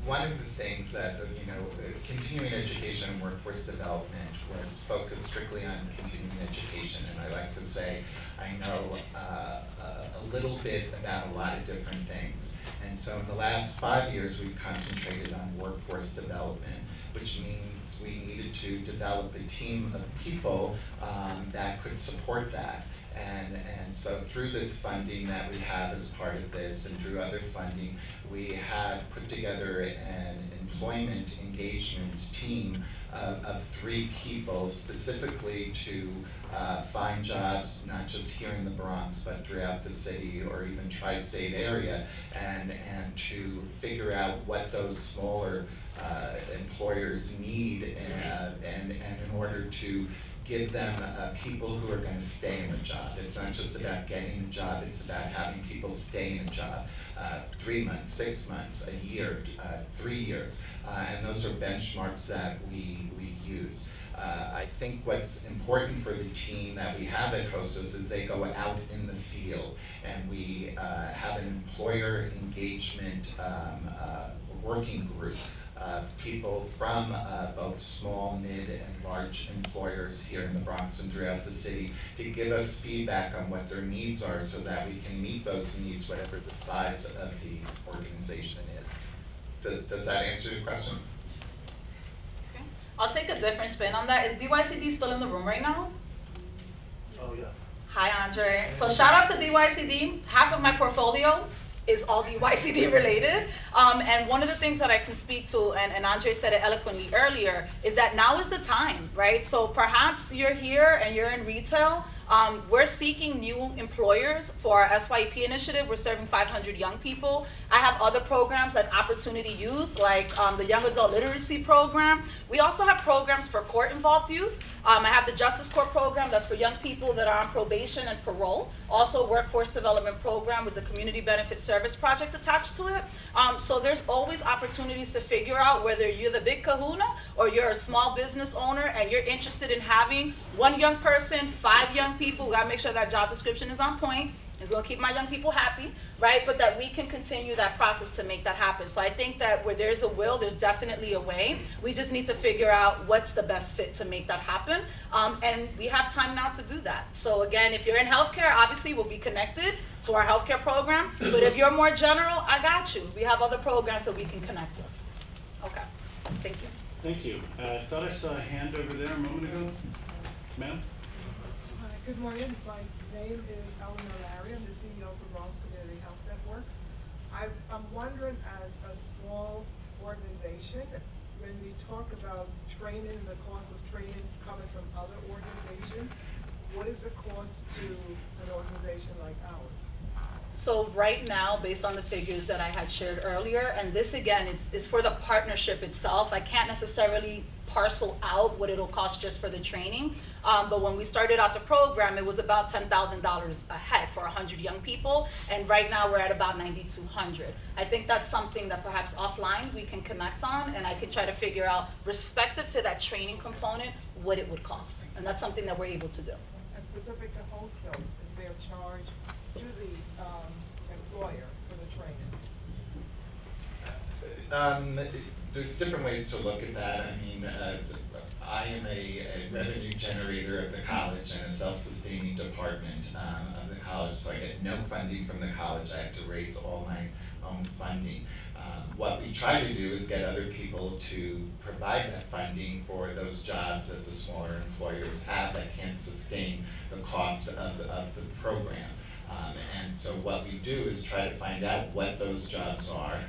One of the things that, continuing education and workforce development was focused strictly on continuing education, and I like to say I know a little bit about a lot of different things. And so in the last 5 years, we've concentrated on workforce development, which means we needed to develop a team of people that could support that. And so through this funding that we have as part of this and through other funding, we have put together an employment engagement team of 3 people specifically to find jobs not just here in the Bronx but throughout the city or even tri-state area, and to figure out what those smaller employers need and in order to give them people who are going to stay in the job. It's not just about getting a job, it's about having people stay in a job. 3 months, 6 months, a year, 3 years. And those are benchmarks that we use. I think what's important for the team that we have at Hostos is they go out in the field, and we have an employer engagement working group of people from both small, mid, and large employers here in the Bronx and throughout the city to give us feedback on what their needs are so that we can meet those needs, whatever the size of the organization is. Does that answer your question? Okay. I'll take a different spin on that. Is DYCD still in the room right now? Oh, yeah. Hi, Andre. So shout out to DYCD. Half of my portfolio is all DYCD related. And one of the things that I can speak to, and Andre said it eloquently earlier, is that now is the time, right? So perhaps you're here and you're in retail. We're seeking new employers for our SYP initiative. We're serving 500 young people. I have other programs like Opportunity Youth, like the Young Adult Literacy Program. We also have programs for court-involved youth. I have the Justice Court program that's for young people that are on probation and parole. Also workforce development program with the Community Benefit Service Project attached to it. So there's always opportunities to figure out whether you're the big kahuna or you're a small business owner and you're interested in having 1 young person, 5 young people. We gotta make sure that job description is on point. It's gonna keep my young people happy, right? But that we can continue that process to make that happen. So I think that where there's a will, there's definitely a way. We just need to figure out what's the best fit to make that happen. And we have time now to do that. So again, if you're in healthcare, obviously we'll be connected to our healthcare program. But if you're more general, I got you. We have other programs that we can connect with. Okay, thank you. Thank you. I thought I saw a hand over there a moment ago. Ma'am? Hi, good morning. My name is Eleanor Larry. I'm the CEO for Bronx Community Health Network. I'm wondering, as a small organization, when we talk about training, the cost of training coming from other organizations, what is the cost to an organization like ours? So right now, based on the figures that I had shared earlier, and this again, is for the partnership itself. I can't necessarily parcel out what it'll cost just for the training. But when we started out the program, it was about $10,000 a head for 100 young people. And right now we're at about 9,200. I think that's something that perhaps offline we can connect on, and I can try to figure out, respective to that training component, what it would cost. And that's something that we're able to do. And specific to Hostos, is there a charge to the employer for the training? There's different ways to look at that. I mean, I am a revenue generator of the college and a self-sustaining department of the college, so I get no funding from the college. I have to raise all my own funding. What we try to do is get other people to provide that funding for those jobs that the smaller employers have that can't sustain the cost of the program. And so what we do is try to find out what those jobs are,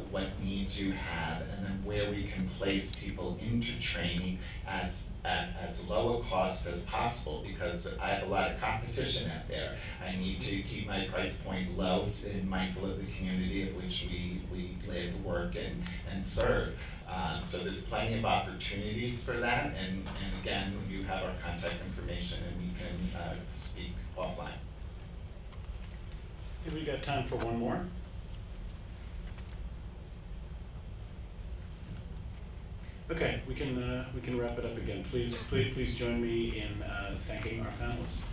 what needs you have, and then where we can place people into training at as low a cost as possible, because I have a lot of competition out there. I need to keep my price point low and mindful of the community of which we live, work, and serve. So there's plenty of opportunities for that, and again, you have our contact information and we can speak offline. I think we got time for one more. Okay, we can wrap it up again. Please join me in thanking our panelists.